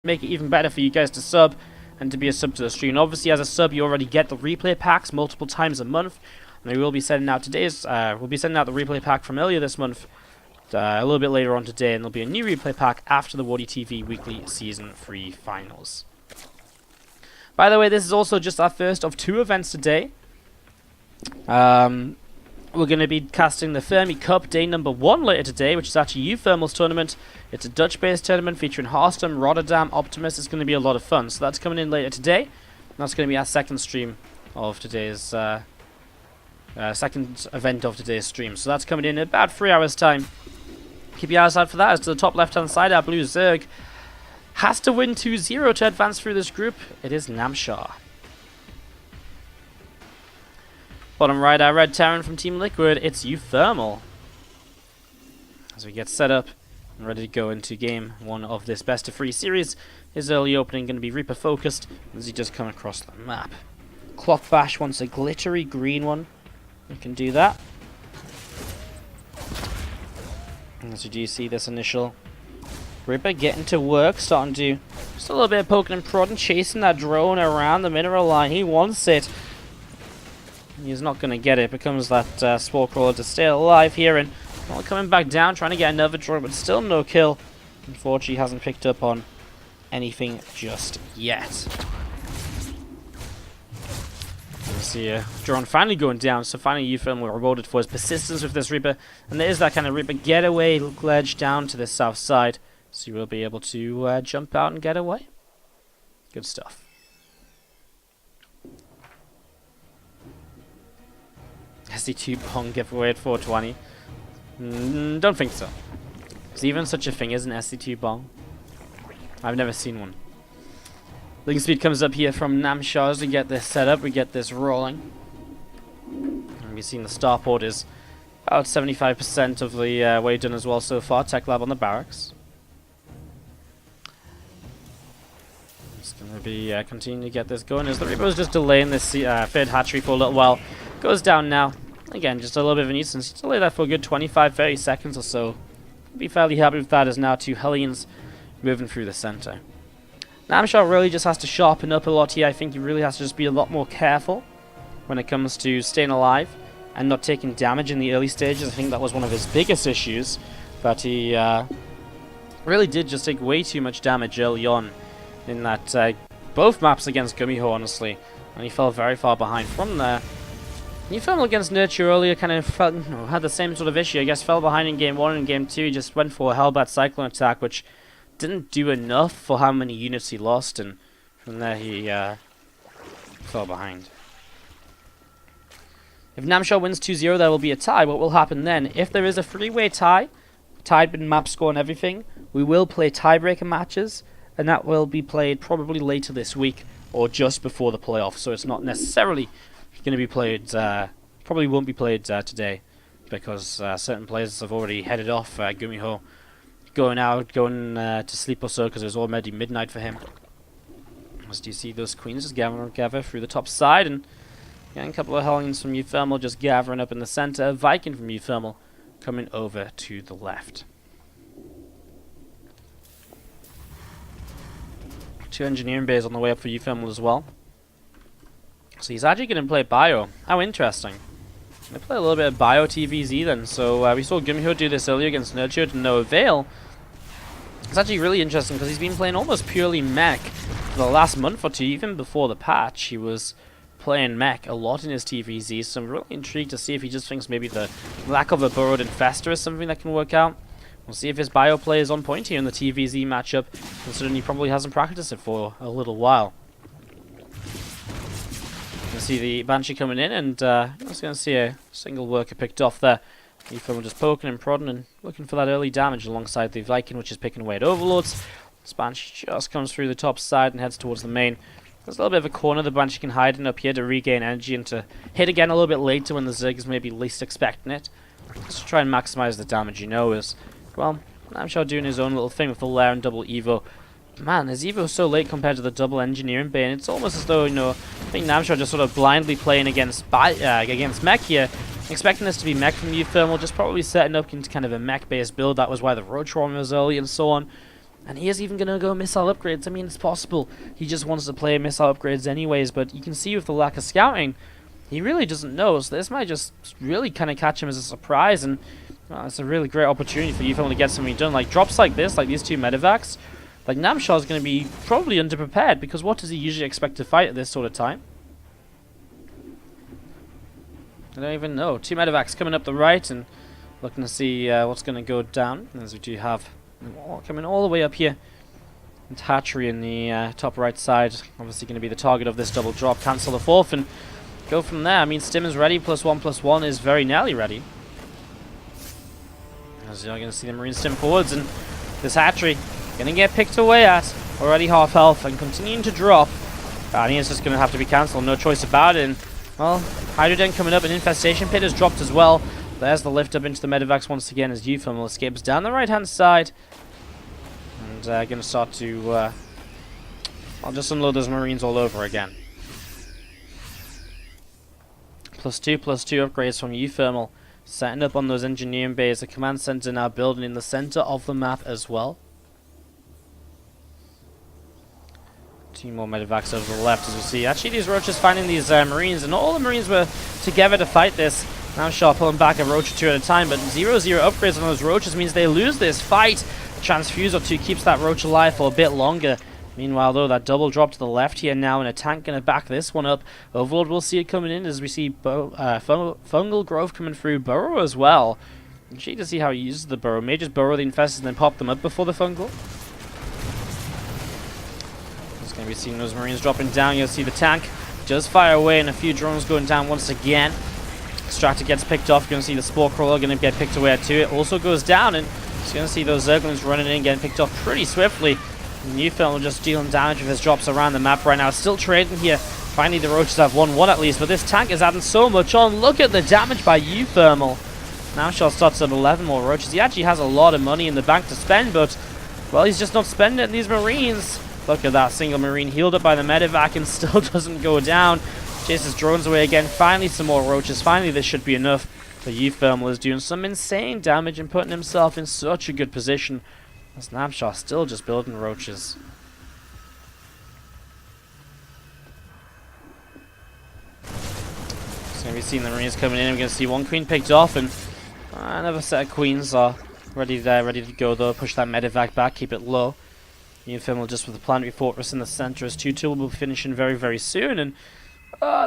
make it even better for you guys to sub and to be a sub to the stream. And obviously, as a sub, you already get the replay packs multiple times a month. And we will be sending out today's. We'll be sending out the replay pack from earlier this month a little bit later on today, and there'll be a new replay pack after the WardiTV weekly season 3 finals. By the way, this is also just our first of 2 events today. We're going to be casting the Fermi Cup day number 1 later today, which is actually uThermal's tournament. It's a Dutch-based tournament featuring Harstem, Rotterdam, Optimus. It's going to be a lot of fun. So that's coming in later today. And that's going to be our second stream of today's second event of today's stream. So that's coming in about 3 hours time. Keep your eyes out for that. As to the top left-hand side, our blue Zerg has to win 2-0 to advance through this group. It is Namshar. Bottom right, our red Terran from Team Liquid. It's uThermal. As we get set up and ready to go into game 1 of this best of 3 series. His early opening going to be Reaper focused as he just come across the map. Clock Bash wants a glittery green one. We can do that. As you do see this initial Reaper getting to work, starting to do just a little bit of poking and prodding, chasing that drone around the mineral line. He wants it. He's not going to get it. Becomes that Spore Crawler to stay alive here, and well, coming back down, trying to get another drone, but still no kill. Unfortunately, hasn't picked up on anything just yet. You see a drone finally going down, so finally uThermal rewarded for his persistence with this Reaper, and there is that kind of Reaper getaway ledge down to the south side, so you will be able to jump out and get away. Good stuff. SC2 Bong giveaway at 420. Don't think so. Is even such a thing as an SC2 Bong? I've never seen one. Link speed comes up here from Namshar as we get this set up, we get this rolling. And we've seen the starport is about 75% of the way done as well so far. Tech lab on the barracks. Just going to be continuing to get this going as the Reaper's just delaying this third hatchery for a little while. Goes down now. Again, just a little bit of a nuisance. Delay that for a good 25-30 seconds or so. Be fairly happy with that as now 2 Hellions moving through the center. Namshar really just has to sharpen up a lot here. I think he really has to just be a lot more careful when it comes to staying alive and not taking damage in the early stages. I think that was one of his biggest issues, that he really did just take way too much damage early on in that both maps against Gumiho, honestly, and he fell very far behind from there. uThermal against Nurture earlier kind of felt, had the same sort of issue. I guess fell behind in game 1 and game 2. He just went for a Hellbat Cyclone attack, which didn't do enough for how many units he lost, and from there he fell behind. If Namshar wins 2-0, there will be a tie. What will happen then? If there is a 3-way tie, tied in map score and everything, we will play tiebreaker matches, and that will be played probably later this week or just before the playoffs. So it's not necessarily going to be played, probably won't be played today, because certain players have already headed off. Gumiho going to sleep or so, because it was already midnight for him. As you see those queens just gather through the top side, and a couple of Hellions from uThermal just gathering up in the center. Viking from uThermal coming over to the left. 2 engineering bays on the way up for uThermal as well. So he's actually going to play Bio. How interesting. They play a little bit of Bio TvZ then. So we saw Gumiho do this earlier against Nurture to no avail. It's actually really interesting because he's been playing almost purely mech for the last month or 2, even before the patch. He was playing mech a lot in his TvZ, so I'm really intrigued to see if he just thinks maybe the lack of a burrowed infestor is something that can work out. We'll see if his Bio play is on point here in the TvZ matchup, considering he probably hasn't practiced it for a little while. You see the Banshee coming in, and I was going to see a single worker picked off there. uThermal just poking and prodding and looking for that early damage alongside the Viking, which is picking away at Overlords. This Banshee just comes through the top side and heads towards the main. There's a little bit of a corner the Banshee can hide in up here to regain energy and to hit again a little bit later when the Zerg is maybe least expecting it. Just to try and maximize the damage, is, well, Namshar doing his own little thing with the Lair and double Evo. Man, his Evo is so late compared to the double engineering bay, and it's almost as though, I think Namshar just sort of blindly playing against mech here, expecting this to be mech from uThermal, just probably setting up into kind of a mech-based build. That was why the Roach Run was early and so on. And he is even going to go missile upgrades. I mean, it's possible he just wants to play missile upgrades anyways, but you can see with the lack of scouting, he really doesn't know. So this might just really kind of catch him as a surprise, and it's a really great opportunity for uThermal to get something done. Like drops like this, like these two medevacs, like Namshar is going to be probably underprepared, because what does he usually expect to fight at this sort of time? I don't even know. Two medevacs coming up the right and looking to see what's going to go down, as we do have coming all the way up here. And hatchery in the top right side, obviously going to be the target of this double drop. Cancel the fourth and go from there. I mean, Stim is ready. +1/+1 is very nearly ready. As you're going to see the Marine Stim forwards, and this hatchery going to get picked away at. Already half health and continuing to drop. I think it's just going to have to be cancelled. No choice about it. And, well, Hydroden coming up. An infestation pit has dropped as well. There's the lift up into the medevacs once again as uThermal escapes down the right-hand side. And going to start to I'll just unload those Marines all over again. +2/+2 upgrades from uThermal. Setting up on those engineering bays. The command center now building in the center of the map as well. Two more medevacs over the left, as we see. Actually, these roaches finding these Marines, and not all the Marines were together to fight this. Namshar pulling back a roach or two at a time, but 0/0 upgrades on those roaches means they lose this fight. A transfuse or two keeps that roach alive for a bit longer. Meanwhile, though, that double drop to the left here now, and a tank going to back this one up. Overlord will see it coming in as we see fungal growth coming through. Burrow as well. Intrigued to see how he uses the burrow. May just burrow the infestors and then pop them up before the fungal. Just going to be seeing those Marines dropping down. You'll see the tank does fire away, and a few drones going down once again. Extractor gets picked off. You're going to see the Spore Crawler going to get picked away at 2. It also goes down, and you're going to see those Zerglings running in, getting picked off pretty swiftly. uThermal just dealing damage with his drops around the map right now. Still trading here. Finally, the Roaches have 1-1 at least, but this tank is adding so much on. Look at the damage by uThermal. Namshar starts at 11 more Roaches. He actually has a lot of money in the bank to spend, but, well, he's just not spending it in these Marines. Look at that single Marine healed up by the medevac and still doesn't go down. Chases drones away again. Finally, some more Roaches. Finally, this should be enough. But uThermal is doing some insane damage and putting himself in such a good position. As Namshar still just building Roaches. So going to be seeing the Marines coming in. We're going to see one Queen picked off, and another set of Queens are ready to go though. Push that medevac back, keep it low. uThermal just with the planetary fortress in the center, as 2-2 will be finishing very, very soon. And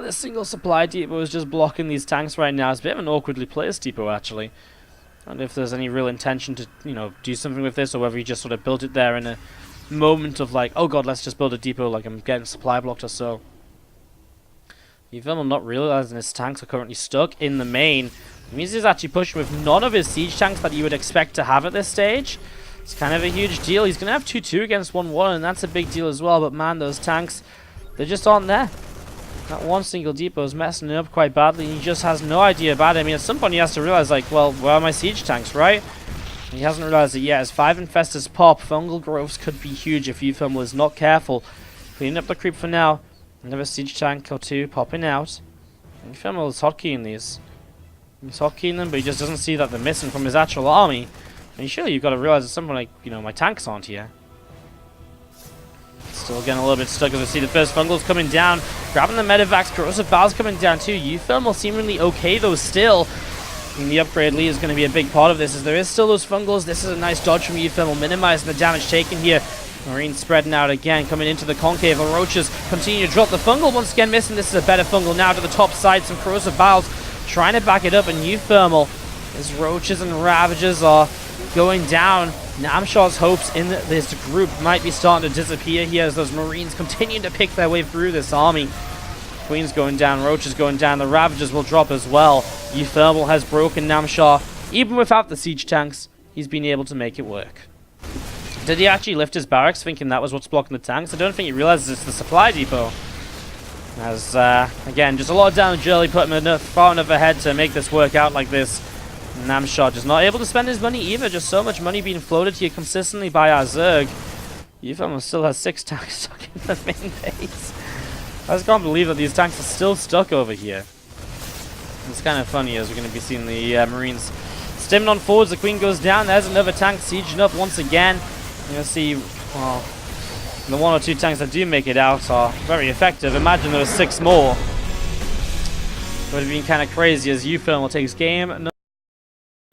this single supply depot is just blocking these tanks right now. It's a bit of an awkwardly placed depot, actually. I don't know if there's any real intention to, do something with this, or whether he just sort of built it there in a moment of like, oh god, let's just build a depot, like I'm getting supply blocked or so. uThermal not realizing his tanks are currently stuck in the main. It means he's actually pushing with none of his siege tanks that you would expect to have at this stage. It's kind of a huge deal. He's going to have 2-2 against 1-1, and that's a big deal as well. But man, those tanks, they just aren't there. That one single depot is messing it up quite badly. He just has no idea about it. I mean, at some point he has to realize, like, well, where are my siege tanks, right? He hasn't realized it yet. As 5 infestors pop, fungal growths could be huge if uThermal is not careful. Cleaning up the creep for now. Another siege tank or 2 popping out. uThermal is hotkeying these. He's hotkeying them, but he just doesn't see that they're missing from his actual army. And surely you've got to realize at some point, like, my tanks aren't here. Still getting a little bit stuck as we see the first fungals coming down. Grabbing the medevacs. Corrosive Valves coming down too. uThermal seemingly okay though still. And the upgrade lead is going to be a big part of this, as there is still those fungals. This is a nice dodge from uThermal, minimizing the damage taken here. Marine spreading out again, coming into the concave. The Roaches continue to drop the fungal once again, missing. This is a better fungal now to the top side. Some Corrosive Valves trying to back it up, and uThermal, his Roaches and Ravagers are going down. Namshar's hopes in this group might be starting to disappear here as those Marines continue to pick their way through this army. Queen's going down, Roaches going down, the Ravagers will drop as well. uThermal has broken Namshar. Even without the siege tanks, he's been able to make it work. Did he actually lift his barracks thinking that was what's blocking the tanks? I don't think he realizes it's the supply depot. As, again, just a lot of damage early, putting him far enough ahead to make this work out like this. Namshar just not able to spend his money either. Just so much money being floated here consistently by our Zerg. uThermal still has 6 tanks stuck in the main base. I just can't believe that these tanks are still stuck over here. It's kind of funny as we're going to be seeing the Marines stimming on forwards. The Queen goes down. There's another tank sieging up once again. You're gonna see, well, the 1 or 2 tanks that do make it out are very effective. Imagine there were 6 more. It would have been kind of crazy as uThermal takes game. No,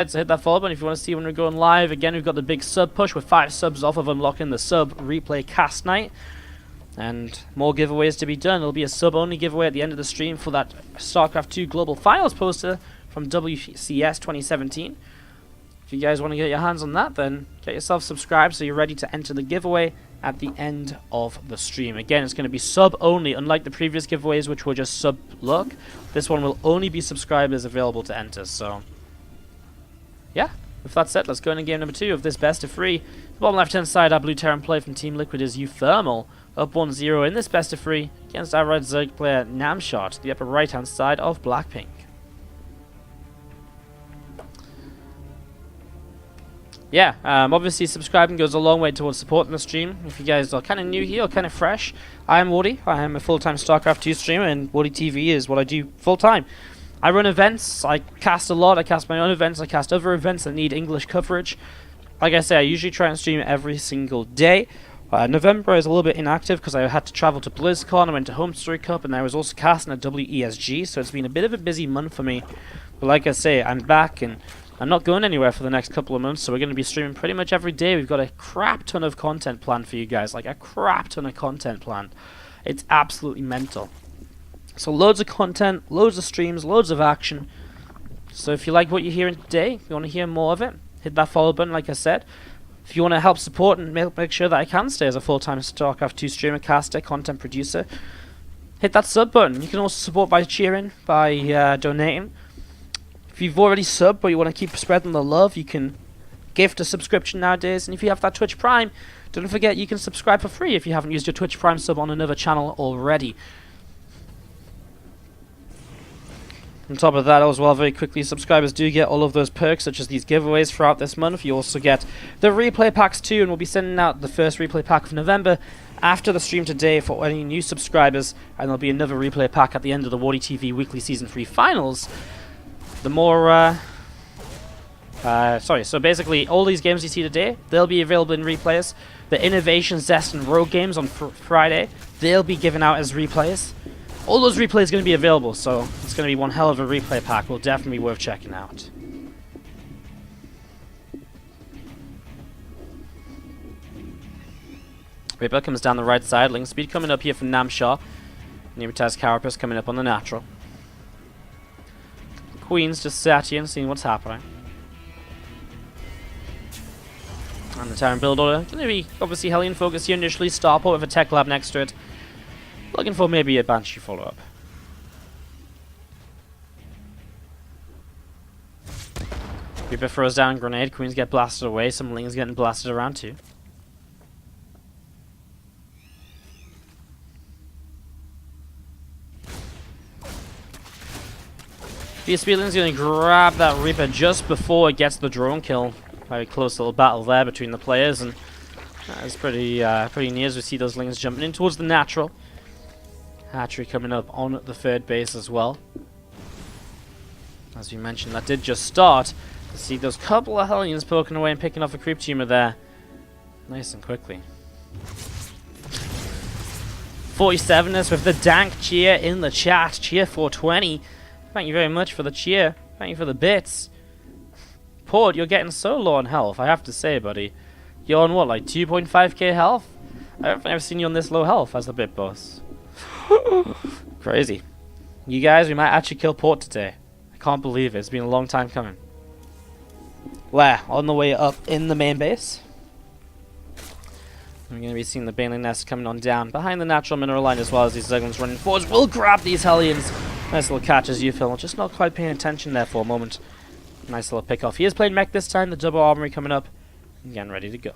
so hit that follow button if you want to see when we're going live. Again, we've got the big sub push with 5 subs off of unlocking the sub replay cast night. And more giveaways to be done. There'll be a sub-only giveaway at the end of the stream for that StarCraft 2 Global Finals poster from WCS 2017. If you guys want to get your hands on that, then get yourself subscribed so you're ready to enter the giveaway at the end of the stream. Again, it's going to be sub-only, unlike the previous giveaways which were just sub-luck. This one will only be subscribers available to enter, so yeah. With that said, let's go into game number 2 of this best of 3. The bottom left-hand side, our blue Terran play from Team Liquid is uThermal, up 1-0 in this best of 3 against our red Zerg player Namshar to the upper right-hand side of Blackpink. Yeah, obviously subscribing goes a long way towards supporting the stream. If you guys are kind of new here or kind of fresh, I am Wardy. I am a full-time StarCraft 2 streamer, and WardiTV is what I do full-time. I run events, I cast a lot, I cast my own events, I cast other events that need English coverage. Like I say, I usually try and stream every single day. November is a little bit inactive because I had to travel to BlizzCon, I went to Home Story Cup, and I was also casting at WESG, so it's been a bit of a busy month for me. But like I say, I'm back, and I'm not going anywhere for the next couple of months, so we're going to be streaming pretty much every day. We've got a crap ton of content planned for you guys, like a crap ton of content planned. It's absolutely mental. So loads of content, loads of streams, loads of action. So if you like what you're hearing today, if you want to hear more of it, hit that follow button like I said. If you want to help support and make sure that I can stay as a full-time StarCraft 2 streamer, caster, content producer, hit that sub button. You can also support by cheering, by donating. If you've already subbed but you want to keep spreading the love, you can gift a subscription nowadays. And if you have that Twitch Prime, don't forget you can subscribe for free if you haven't used your Twitch Prime sub on another channel already. On top of that as well, very quickly, subscribers do get all of those perks such as these giveaways throughout this month. You also get the replay packs too, and we'll be sending out the first replay pack of November after the stream today for any new subscribers, and there'll be another replay pack at the end of the WardiTV weekly Season 3 finals. The more, so basically all these games you see today, they'll be available in replays. The Innovation, Zest, and Rogue games on Friday, they'll be given out as replays. All those replays are going to be available, so it's going to be one hell of a replay pack. Will definitely be worth checking out. Reaper comes down the right side. Link speed coming up here from Namshar. Nemitaz Carapace coming up on the natural. Queen's just sat here and seeing what's happening. And the Terran build order. Going to be obviously Hellion focus here initially. Starport with a tech lab next to it. Looking for maybe a Banshee follow-up. Reaper throws down a grenade. Queens get blasted away. Some Lings getting blasted around too. PSP going to grab that Reaper just before it gets the drone kill. Very close little battle there between the players, and that's pretty near as we see those Lings jumping in towards the natural. Hatchery coming up on the third base as well. As we mentioned, that did just start. You see those couple of Hellions poking away and picking off a creep tumor there. Nice and quickly. 47ers with the dank cheer in the chat. Cheer 420. Thank you very much for the cheer. Thank you for the bits. Port, you're getting so low on health, I have to say, buddy. You're on what, like 2.5k health? I don't think I've ever seen you on this low health as the bit boss. Crazy. You guys, we might actually kill Port today. I can't believe it. It's been a long time coming. Where? On the way up in the main base. We're going to be seeing the Baneling Nest coming on down behind the natural mineral line as well as these Zerglings running forwards. We'll grab these Hellions. Nice little catch as uThermal. Just not quite paying attention there for a moment. Nice little pick off. He is playing mech this time. The double armory coming up. And getting ready to go.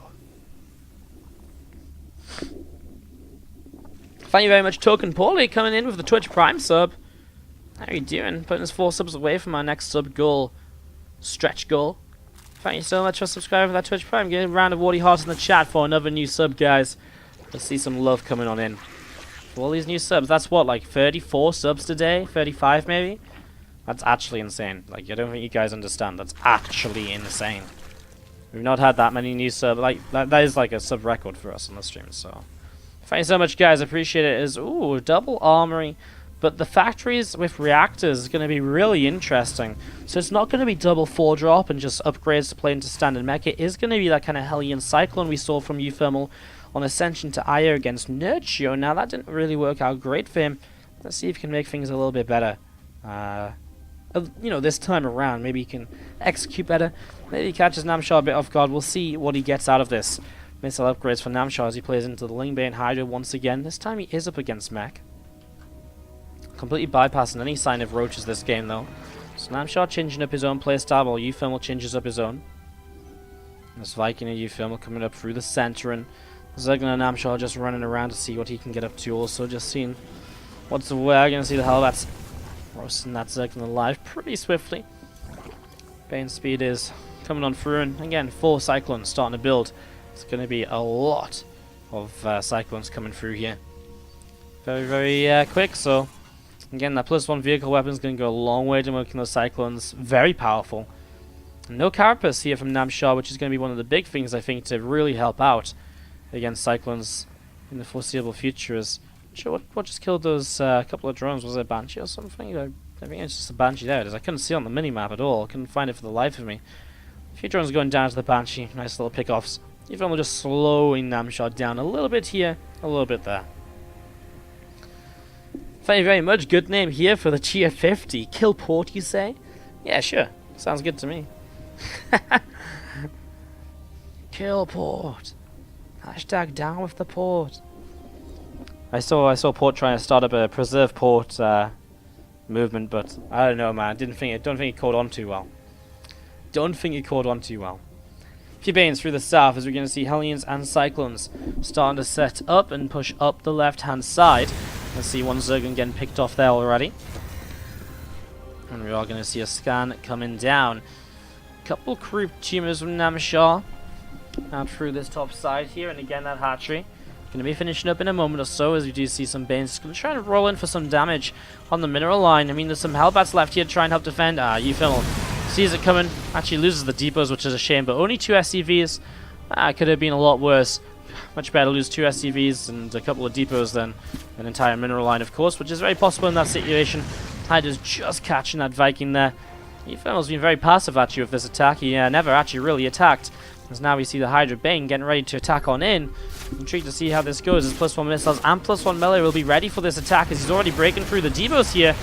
Thank you very much, Token Paulie, coming in with the Twitch Prime sub. How are you doing? Putting us 4 subs away from our next sub goal. Stretch goal. Thank you so much for subscribing to that Twitch Prime. Getting a round of Wardy hearts in the chat for another new sub, guys. Let's see some love coming on in. For all these new subs, that's what, like 34 subs today? 35 maybe? That's actually insane. Like, I don't think you guys understand. That's actually insane. We've not had that many new sub, like, that is like a sub record for us on the stream, so. Thank you so much, guys, appreciate it. Is ooh, double armory, but the factories with reactors is going to be really interesting. So it's not going to be double 4-drop and just upgrades to play into standard mech. It is going to be that kind of Hellion Cyclone we saw from uThermal on Ascension to Io against Nurture. Now that didn't really work out great for him. Let's see if he can make things a little bit better. You know, this time around, maybe he can execute better. Maybe he catches Namshar a bit off guard. We'll see what he gets out of this. Missile upgrades for Namshar as he plays into the Lingbane Hydra once again. This time he is up against mech. Completely bypassing any sign of roaches this game though. So Namshar changing up his own playstyle while uThermal changes up his own. There's Viking and uThermal coming up through the center, and Zerg and Namshar just running around to see what he can get up to. Also just seeing what's the way. Gonna see the Hellbats roasting that Zerg alive pretty swiftly. Bane speed is coming on through, and again 4 Cyclones starting to build. It's going to be a lot of Cyclones coming through here. Very, very quick, so again that +1 vehicle weapon is going to go a long way to making those Cyclones very powerful. No Carapace here from Namshar, which is going to be one of the big things I think to really help out against Cyclones in the foreseeable future. Is sure what just killed those couple of drones? Was it a Banshee or something? I think it's just a Banshee. There it is. I couldn't see it on the minimap at all. I couldn't find it for the life of me. A few drones going down to the Banshee. Nice little pickoffs. uThermal just slowing Namshar down a little bit here, a little bit there. Thank you very much. Good name here for the Tier 50. Kill Port, you say? Yeah, sure. Sounds good to me. Kill Port. Hashtag down with the port. I saw Port trying to start up a preserve Port movement, but I don't know, man. Don't think it caught on too well. Don't think it caught on too well. Few Banes through the south as we're going to see Hellions and Cyclones starting to set up and push up the left-hand side. Let's see one Zerg getting picked off there already. And we are going to see a scan coming down. Couple creep tumors from Namshar out through this top side here, and again that hatchery. Going to be finishing up in a moment or so as we do see some Banes going to try and roll in for some damage on the mineral line. I mean, there's some Hellbats left here to try and help defend. uThermal sees it coming, actually loses the depots, which is a shame, but only 2 SCVs. Could have been a lot worse. Much better to lose 2 SCVs and a couple of depots than an entire mineral line, of course, which is very possible in that situation. Hydra's just catching that Viking there. uThermal's been very passive actually with this attack. He never actually really attacked. As now we see the Hydra Bane getting ready to attack on in. Intrigued to see how this goes as +1 missiles and +1 melee will be ready for this attack as he's already breaking through the depots here.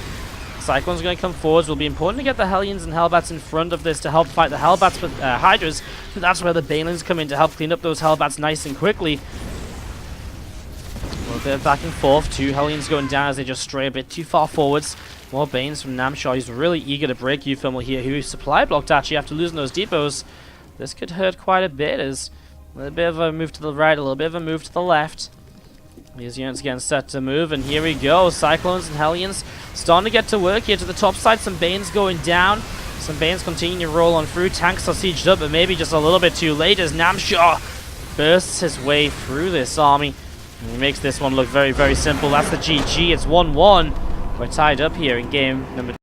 Cyclone's going to come forwards. Will be important to get the Hellions and Hellbats in front of this to help fight the Hellbats with Hydras. But that's where the Banelings come in to help clean up those Hellbats nice and quickly. A little bit of back and forth. 2 Hellions going down as they just stray a bit too far forwards. More Banes from Namshar. He's really eager to break uThermal here, who supply blocked actually after losing those depots. This could hurt quite a bit as a little bit of a move to the right, a little bit of a move to the left. These units getting set to move, and here we go. Cyclones and Hellions starting to get to work here to the top side. Some Banes going down. Some Banes continue to roll on through. Tanks are sieged up, but maybe just a little bit too late as Namshar bursts his way through this army. And he makes this one look very, very simple. That's the GG. It's 1-1. We're tied up here in game number 2.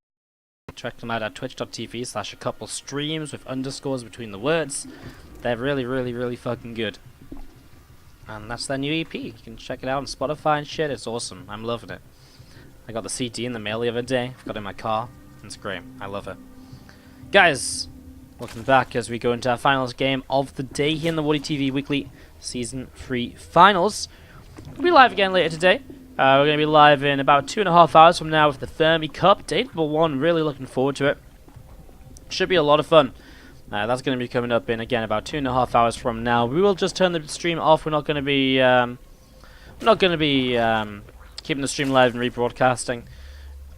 Check them out at twitch.tv/a couple streams with underscores between the words. They're really, really, really fucking good. And that's their new EP. You can check it out on Spotify and shit. It's awesome. I'm loving it. I got the CD in the mail the other day. I've got it in my car. It's great. I love it. Guys, welcome back as we go into our finals game of the day here in the WardiTV Weekly Season 3 Finals. We'll be live again later today. We're going to be live in about 2.5 hours from now with the Fermi Cup. Day number 1. Really looking forward to it. Should be a lot of fun. That's going to be coming up in, again, about 2.5 hours from now. We will just turn the stream off. We're not going to be keeping the stream live and rebroadcasting,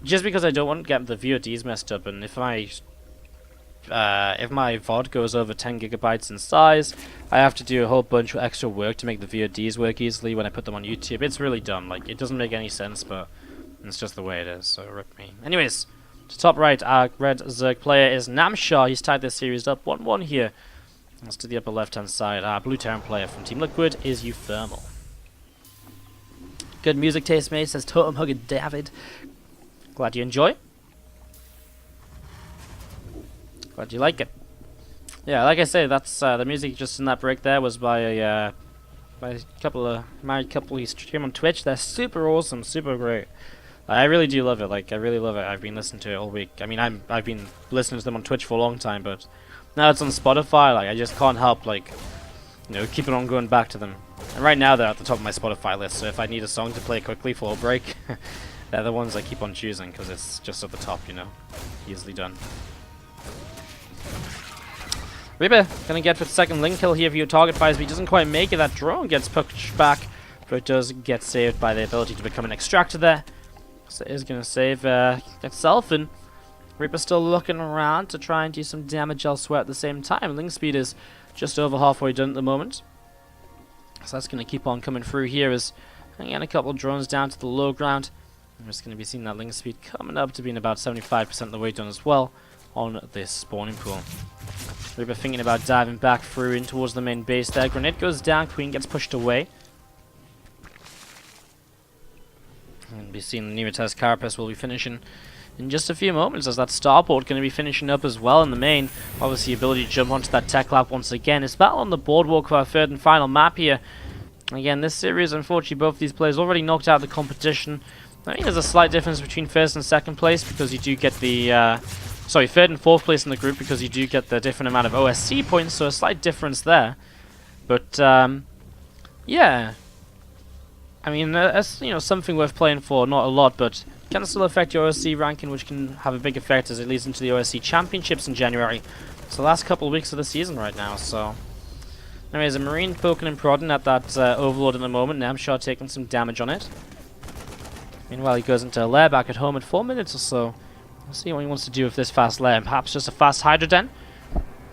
just because I don't want to get the VODs messed up. And if my VOD goes over 10 gigabytes in size, I have to do a whole bunch of extra work to make the VODs work easily when I put them on YouTube. It's really dumb. Like, it doesn't make any sense, but it's just the way it is. So rip me. Anyways. To top right, our red Zerg player is Namshar. He's tied this series up 1-1 here. As to the upper left-hand side, our blue Terran player from Team Liquid is uThermal. Good music taste, mate, says Totem Hugger David. Glad you enjoy. Glad you like it. Yeah, like I say, that's the music just in that break there was by a married couple who stream on Twitch. They're super awesome, super great. I really do love it. Like I really love it. I've been listening to it all week. I mean, I've been listening to them on Twitch for a long time, but now it's on Spotify. Like I just can't help keep it on going back to them. And right now they're at the top of my Spotify list. So if I need a song to play quickly for a break, they're the ones I keep on choosing because it's just at the top. Easily done. Reaper gonna get for the second link kill here via target fires, but he doesn't quite make it. That drone gets pushed back, but it does get saved by the ability to become an extractor there. So it is gonna save itself, and Reaper's still looking around to try and do some damage elsewhere at the same time. Link speed is just over halfway done at the moment. So that's gonna keep on coming through here as again a couple of drones down to the low ground. I'm just gonna be seeing that link speed coming up to being about 75% of the way done as well on this spawning pool. Reaper thinking about diving back through in towards the main base there. Grenade goes down, Queen gets pushed away. And be seeing the Pneumatized Carapace will be finishing in just a few moments as that starport going to be finishing up as well in the main. Obviously ability to jump onto that tech lab once again. It's battle on the boardwalk for our third and final map here. Again, this series, unfortunately, both these players already knocked out the competition. I mean, there's a slight difference between first and second place because you do get the third and fourth place in the group because you do get the different amount of OSC points, so a slight difference there. But yeah, I mean that's something worth playing for. Not a lot, but can still affect your OSC ranking, which can have a big effect as it leads into the OSC championships in January. It's the last couple of weeks of the season right now. So, anyways, a Marine poking and prodding at that Overlord at the moment. Namshar taking some damage on it. Meanwhile, he goes into a lair back at home in 4 minutes or so. We'll see what he wants to do with this fast lair. Perhaps just a fast Hydroden.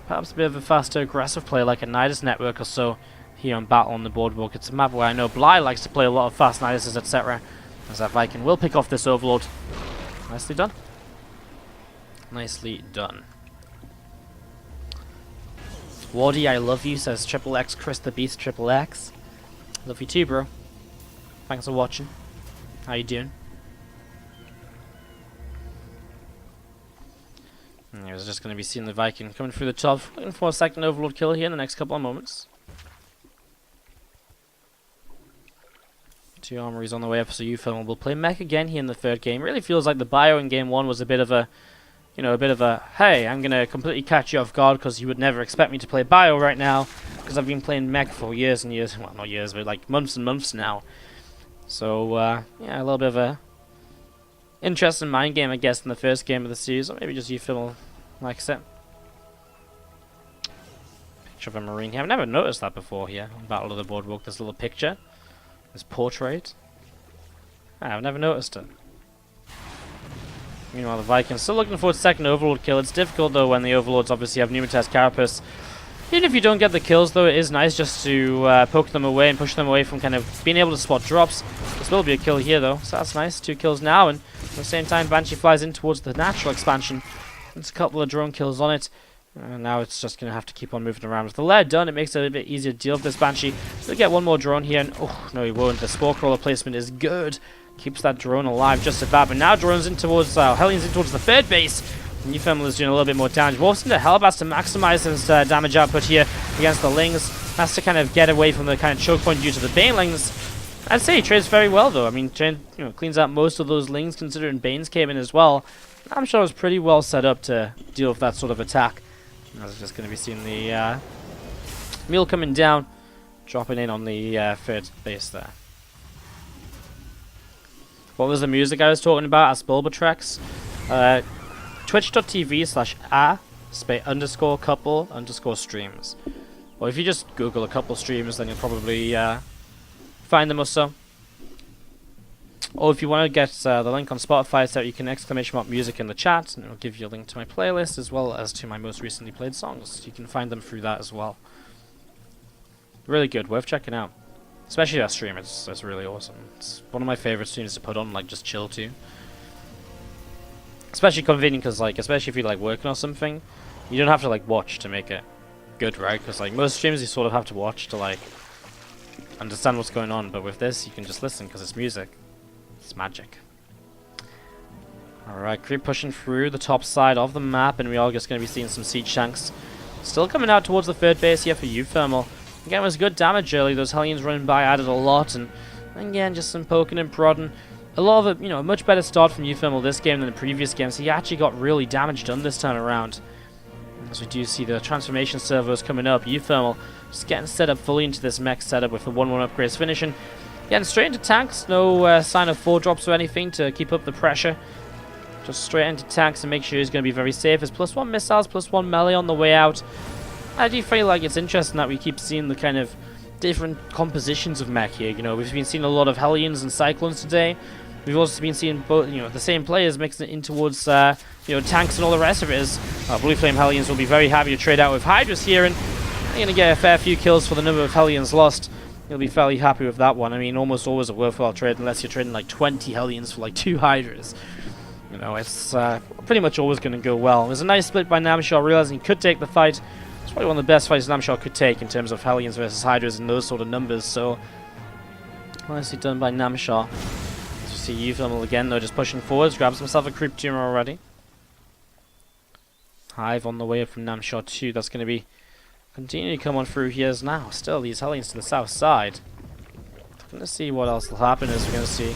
Perhaps a bit of a faster aggressive play like a Nidus network or so here on Battle on the Boardwalk. It's a map where I know Bly likes to play a lot of fast Niduses, etc. As that Viking will pick off this Overlord. Nicely done. Nicely done. Wardy, I love you, says Triple X Chris the Beast Triple X. Love you too, bro. Thanks for watching. How you doing? I was just going to be seeing the Viking coming through the top, looking for a second Overlord kill here in the next couple of moments. 2 armories on the way up, so uThermal will play mech again here in the third game. Really feels like the bio in game 1 was a bit of a, hey, I'm going to completely catch you off guard because you would never expect me to play bio right now because I've been playing mech for years and years, well, not years, but like months and months now. So, yeah, a little bit of a interesting mind game, I guess, in the first game of the series, or maybe just uThermal likes it. Picture of a Marine here. I've never noticed that before here on Battle of the Boardwalk, this little picture. This portrait. I've never noticed it. Meanwhile, the Vikings still looking for a second Overlord kill. It's difficult, though, when the Overlords obviously have Pneumatized Carapace. Even if you don't get the kills, though, it is nice just to poke them away and push them away from kind of being able to spot drops. This will be a kill here, though, so that's nice. 2 kills now, and at the same time, Banshee flies in towards the natural expansion. There's a couple of drone kills on it. And now it's just going to have to keep on moving around. With the lair done, it makes it a little bit easier to deal with this Banshee. We'll get one more drone here, and oh, no he won't. The Spore Crawler placement is good. Keeps that drone alive just about, but now drones in towards, Hellions in towards the third base. uThermal is doing a little bit more damage. Morphs into Hellbats to maximize his damage output here against the Lings. Has to kind of get away from the kind of choke point due to the Banelings. I'd say he trades very well, though. I mean, cleans out most of those Lings, considering Banes came in as well. I'm sure it was pretty well set up to deal with that sort of attack. I was just going to be seeing the meal coming down, dropping in on the third base there. What was the music I was talking about? As Bulbatrax. Twitch.tv/a_couple_streams. Or if you just Google a couple streams, then you'll probably find them or so. Or if you want to get the link on Spotify, so you can exclamation music in the chat, and it'll give you a link to my playlist as well as to my most recently played songs. You can find them through that as well. Really good, worth checking out. Especially that stream, it's really awesome. It's one of my favorite streams to put on, like just chill to. Especially convenient because, like, especially if you're like working or something, you don't have to like watch to make it good, right? Because like most streams, you sort of have to watch to like understand what's going on. But with this, you can just listen because it's music. It's magic. Alright, creep pushing through the top side of the map, and we are just going to be seeing some siege tanks Still coming out towards the third base here for uThermal. Again, it was good damage early. Those Hellions running by added a lot, and again, just some poking and prodding. A lot of it, a much better start from uThermal this game than the previous game, so he actually got really damage done this time around. As we do see the transformation servos coming up, uThermal just getting set up fully into this mech setup with the 1-1 upgrades finishing. Getting straight into tanks, no sign of 4 drops or anything to keep up the pressure. Just straight into tanks and make sure he's going to be very safe. As +1 missiles, +1 melee on the way out. I do feel like it's interesting that we keep seeing the kind of different compositions of mech here. We've been seeing a lot of Hellions and Cyclones today. We've also been seeing both, the same players mixing it in towards, tanks and all the rest of it. As Blue Flame Hellions will be very happy to trade out with Hydras here, and they're going to get a fair few kills for the number of Hellions lost. You'll be fairly happy with that one. I mean, almost always a worthwhile trade unless you're trading like 20 Hellions for like 2 Hydras. It's pretty much always going to go well. There's a nice split by Namshar, realizing he could take the fight. It's probably one of the best fights Namshar could take in terms of Hellions versus Hydras and those sort of numbers. So, nicely done by Namshar. As you see uThermal again, though, just pushing forwards, grabs himself a creep tumor already. Hive on the way up from Namshar too. That's going to be continuing to come on through here now. Still, these Hellions to the south side. Going to see what else will happen as we're going to see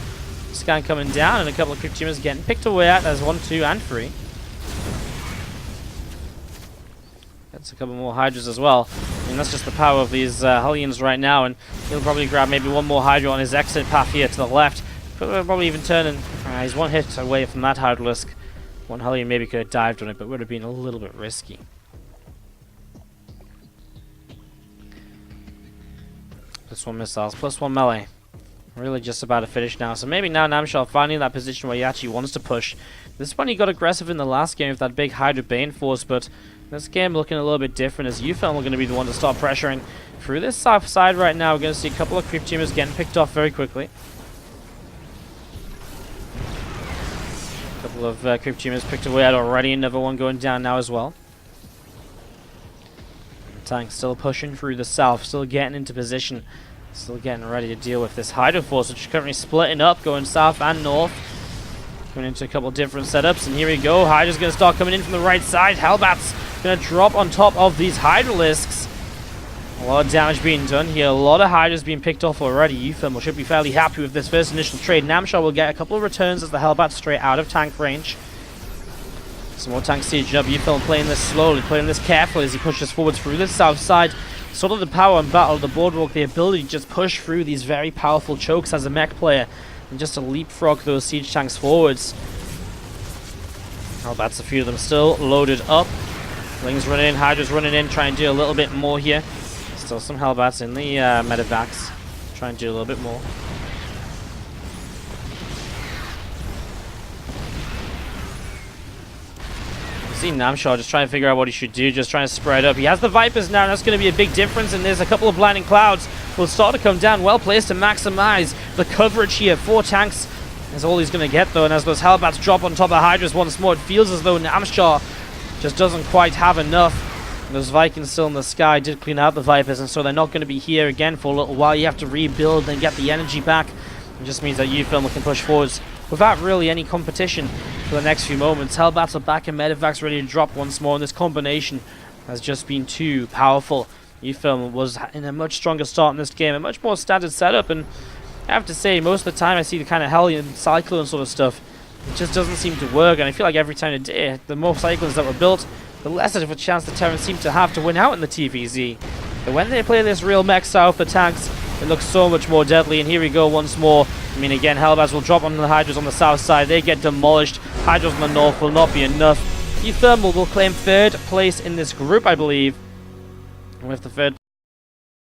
Scan coming down and a couple of creep tumors getting picked away at. There's 1, 2, and 3. That's a couple more Hydras as well. I mean, that's just the power of these Hellions right now, and he'll probably grab maybe one more Hydra on his exit path here to the left. Probably even turning. He's 1 hit away from that Hydralisk. 1 Hellion maybe could have dived on it, but would have been a little bit risky. +1 missiles, +1 melee. Really just about to finish now. So maybe now Namshar finding that position where he actually wants to push. This one he got aggressive in the last game with that big Hydra Bane force, but this game looking a little bit different as uThermal are going to be the one to start pressuring through this south side right now. We're going to see a couple of creep tumors getting picked off very quickly. A couple of creep tumors picked away at already. Another one going down now as well. Tank still pushing through the south, still getting into position. Still getting ready to deal with this Hydra force, which is currently splitting up, going south and north. Going into a couple of different setups, and here we go. Hydra's going to start coming in from the right side. Hellbat's going to drop on top of these Hydralisks. A lot of damage being done here. A lot of Hydras being picked off already. uThermal should be fairly happy with this first initial trade. Namshar will get a couple of returns as the Hellbat's straight out of tank range. Some more tanks sieging up. uThermal playing this slowly, playing this carefully as he pushes forwards through the south side. Sort of the power and battle of the boardwalk, the ability to just push through these very powerful chokes as a mech player and just to leapfrog those siege tanks forwards. Hellbats, a few of them still loaded up. Lings running in, Hydra's running in, trying to do a little bit more here. Still some Hellbats in the medevacs, trying to do a little bit more. See Namshar just trying to figure out what he should do, just trying to spread up. He has the Vipers now, and that's going to be a big difference, and there's a couple of blinding clouds will start to come down. Well placed to maximize the coverage here. 4 tanks is all he's going to get, though, and as those Hellbats drop on top of Hydras once more, it feels as though Namshar just doesn't quite have enough. And those Vikings still in the sky did clean out the Vipers, and so they're not going to be here again for a little while. You have to rebuild and get the energy back. It just means that uThermal can push forwards without really any competition for the next few moments. Hellbats are back and medevacs ready to drop once more, and this combination has just been too powerful. uThermal was in a much stronger start in this game, a much more standard setup, and I have to say, most of the time I see the kind of Hellion Cyclone sort of stuff, it just doesn't seem to work, and I feel like every time of day, the more Cyclones that were built, the less of a chance the Terrans seem to have to win out in the TvZ. But when they play this real mech style with the tanks, it looks so much more deadly, and here we go once more. I mean, again, Hellbats will drop on the Hydras on the south side. They get demolished. Hydras on the north will not be enough. uThermal will claim 3rd place in this group, I believe. And with the 3rd